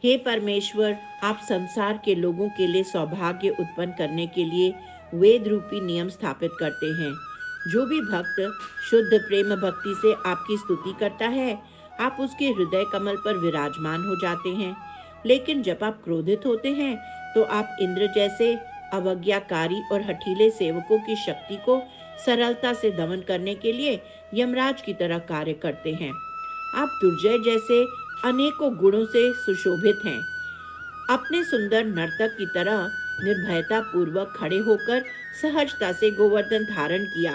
हे परमेश्वर, आप संसार के लोगों के लिए सौभाग्य उत्पन्न करने के लिए वेद रूपी नियम स्थापित करते हैं। जो भी भक्त शुद्ध प्रेम भक्ति से आपकी स्तुति करता है, आप उसके हृदय कमल पर विराजमान हो जाते हैं। लेकिन जब आप क्रोधित होते हैं, तो आप इंद्र जैसे अवज्ञाकारी और हठीले सेवकों की शक्ति को सरलता से दमन करने के लिए यमराज की तरह कार्य करते हैं। आप दुर्जय जैसे अनेकों गुणों से सुशोभित हैं। अपने सुंदर नर्तक की तरह निर्भयता पूर्वक खड़े होकर सहजता से गोवर्धन धारण किया।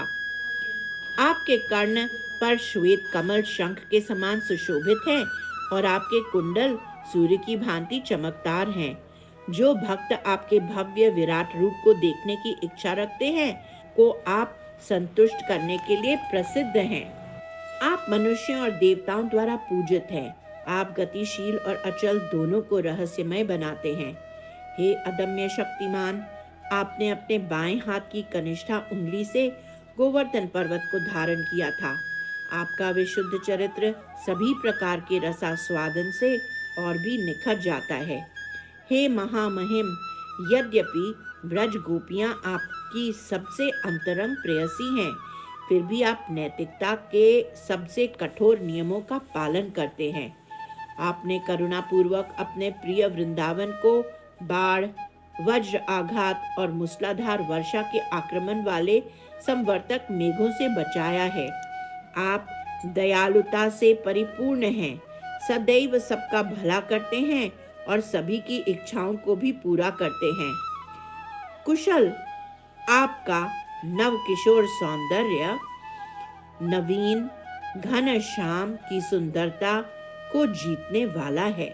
आपके कर्ण पर श्वेत कमल शंख के समान सुशोभित हैं और आपके कुंडल सूर्य की भांति चमकदार हैं। जो भक्त आपके भव्य विराट रूप को देखने की इच्छा रखते हैं, को आप संतुष्ट करने के लिए प्रसिद्ध हैं। आप मनुष्यों और देवताओं द्वारा पूजित हैं। आप गतिशील और अचल दोनों को रहस्यमय बनाते हैं। हे अदम्य शक्तिमान, आपने अपने बाएं हाथ की कनिष्ठा उंगली से गोवर्धन पर्वत को धारण किया था। आपका विशुद्ध चरित्र सभी प्रकार के रसास्वादन से और भी निखर जाता है। हे महामहिम, यद्यपि ब्रज गोपियां आपकी सबसे अंतरंग प्रेयसी हैं, फिर भी आप नैतिकता के सबसे कठोर नियमों का पालन करते हैं। आपने करुणापूर्वक अपने प्रिय वृंदावन को बाढ़, वज्र आघात और मूसलाधार वर्षा के आक्रमण वाले संवर्तक मेघों से बचाया है। आप दयालुता से परिपूर्ण हैं, सदैव सबका भला करते हैं और सभी की इच्छाओं को भी पूरा करते हैं। कुशल, आपका नव किशोर सौंदर्य नवीन घन श्याम की सुंदरता को जीतने वाला है।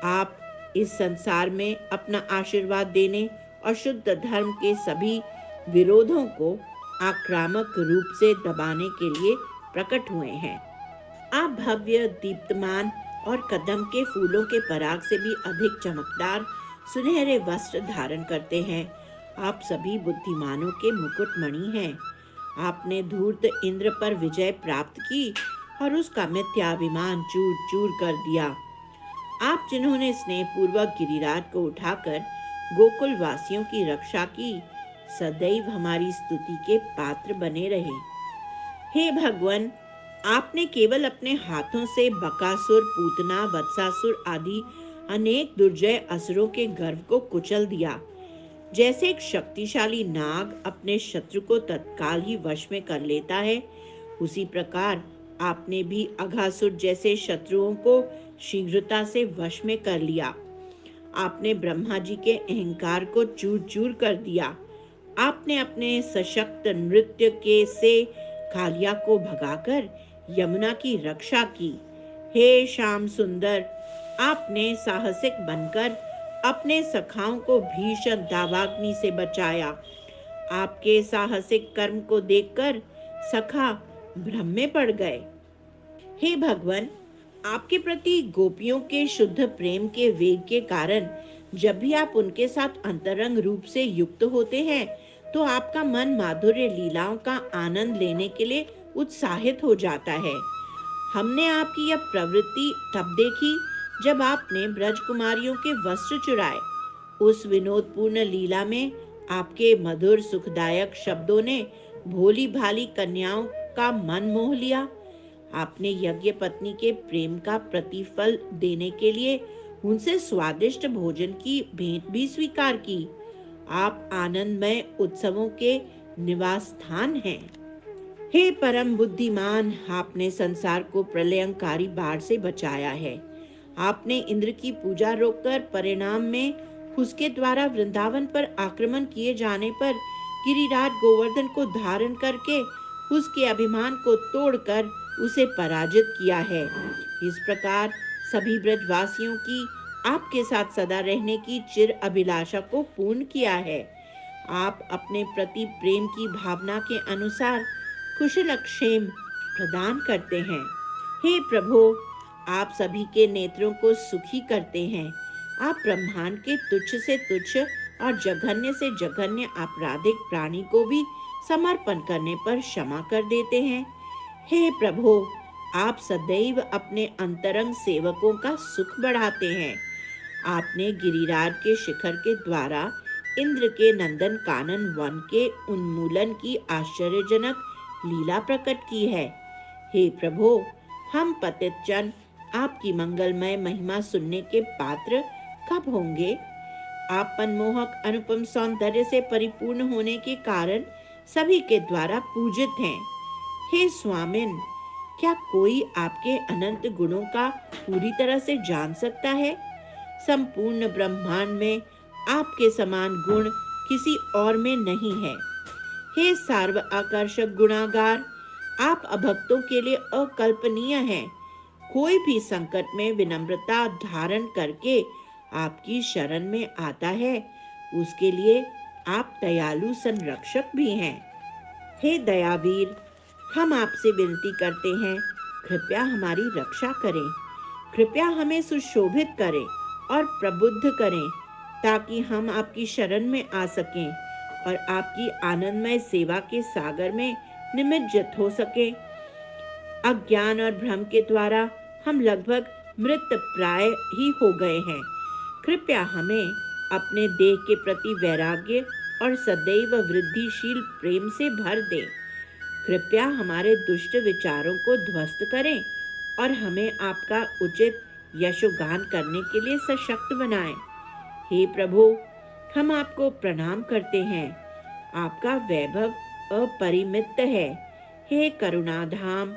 आप इस संसार में अपना आशीर्वाद देने और शुद्ध धर्म के सभी विरोधों को आक्रामक रूप से दबाने के लिए प्रकट हुए हैं। आप भव्य, दीप्तमान और कदम के फूलों के पराग से भी अधिक चमकदार सुनहरे वस्त्र धारण करते हैं। आप सभी बुद्धिमानों के मुकुटमणि हैं। आपने धूर्त इंद्र पर विजय प्राप्त की और उसका मिथ्याभिमान चूर चूर कर दिया। आप जिन्होंने स्नेहपूर्वक गिरिराज को उठाकर गोकुल वासियों की रक्षा की, सदैव हमारी स्तुति के पात्र बने रहे। हे भगवान, आपने केवल अपने हाथों से बकासुर, पूतना, वत्सासुर आदि अनेक दुर्जय असुरों के गर्व को कुचल दिया। जैसे एक शक्तिशाली नाग अपने शत्रु को तत्काल ही वश में कर लेता है, उसी प्रकार आपने भी अघासुर जैसे शत्रुओं को शीघ्रता से वश में कर लिया। आपने ब्रह्मा जी के अहंकार को चूर चूर कर दिया। आपने अपने सशक्त नृत्य के से कालिया को भगाकर यमुना की रक्षा की। हे श्याम सुंदर, आपने साहसिक बनकर अपने सखाओं को भीषण दावाग्नि से बचाया। आपके साहसिक कर्म को देखकर सखा भ्रम में पड़ गए। हे भगवान, आपके प्रति गोपियों के शुद्ध प्रेम के वेग के कारण जब भी आप उनके साथ अंतरंग रूप से युक्त होते हैं, तो आपका मन माधुर्य लीलाओं का आनंद लेने के लिए उत्साहित हो जाता है। हमने आपकी यह प्रवृत्ति तब देखी जब आपने ब्रजकुमारियों के वस्त्र चुराए। उस विनोदपूर्ण लीला में आपके मधुर सुखदायक शब्दों ने भोली भाली कन्याओं का मन मोह लिया। आपने यज्ञ पत्नी के प्रेम का प्रतिफल देने के लिए उनसे स्वादिष्ट भोजन की भेंट भी स्वीकार की। आप आनंदमय उत्सवों के निवास स्थान हैं। हे परम बुद्धिमान, आपने संसार को प्रलयंकारी बाढ़ से बचाया है। आपने इंद्र की पूजा रोककर परिणाम में उसके द्वारा वृंदावन पर आक्रमण किए जाने पर गिरिराज गोवर्धन को धारण करके उसके अभिमान को तोड़कर उसे पराजित किया है। इस प्रकार सभी ब्रजवासियों की आपके साथ सदा रहने की चिर अभिलाषा को पूर्ण किया है। आप अपने प्रति प्रेम की भावना के अनुसार कुशलक्षेम प्रदान करते हैं। हे प्रभु, आप सभी के नेत्रों को सुखी करते हैं। आप ब्रह्मांड के तुच्छ से तुच्छ और जघन्य से जघन्य आपराधिक प्राणी को भी समर्पण करने पर क्षमा कर देते हैं। हे प्रभु, आप सदैव अपने अंतरंग सेवकों का सुख बढ़ाते हैं। आपने गिरिराज के शिखर के द्वारा इंद्र के नंदन कानन वन के उन्मूलन की आश्चर्यजनक लीला प्रकट की है। हे प्रभु, हम पतित जन आपकी मंगलमय महिमा सुनने के पात्र कब होंगे? आप मनमोहक अनुपम सौंदर्य से परिपूर्ण होने के कारण सभी के द्वारा पूजित हैं। हे स्वामिन, क्या कोई आपके अनंत गुणों का पूरी तरह से जान सकता है? संपूर्ण ब्रह्मांड में आपके समान गुण किसी और में नहीं है। हे सर्व आकर्षक गुणागार, आप अभक्तों के लिए अकल्पनीय हैं। कोई भी संकट में विनम्रता धारण करके आपकी शरण में आता है, उसके लिए आप दयालु संरक्षक भी हैं। हे दयावीर, हम आपसे विनती करते हैं, कृपया हमारी रक्षा करें। कृपया हमें सुशोभित करें और प्रबुद्ध करें, ताकि हम आपकी शरण में आ सकें और आपकी आनंदमय सेवा के सागर में निमज्जित हो सकें। अज्ञान और भ्रम के द्वारा हम लगभग मृत प्राय ही हो गए हैं। कृपया हमें अपने देह के प्रति वैराग्य और सदैव वृद्धिशील प्रेम से भर दें। कृपया हमारे दुष्ट विचारों को ध्वस्त करें और हमें आपका उचित यशोगान करने के लिए सशक्त बनाएं। हे प्रभु, हम आपको प्रणाम करते हैं। आपका वैभव अपरिमित है। हे करुणाधाम,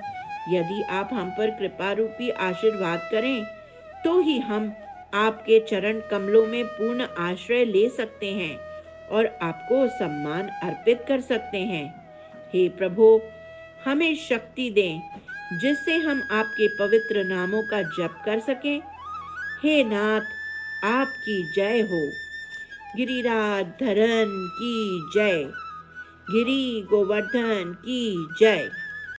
यदि आप हम पर कृपा रूपी आशीर्वाद करें, तो ही हम आपके चरण कमलों में पूर्ण आश्रय ले सकते हैं और आपको सम्मान अर्पित कर सकते हैं। हे प्रभु, हमें शक्ति दें, जिससे हम आपके पवित्र नामों का जप कर सकें। हे नाथ, आपकी जय हो। गिरिराज धरन की जय। गिरि गोवर्धन की जय।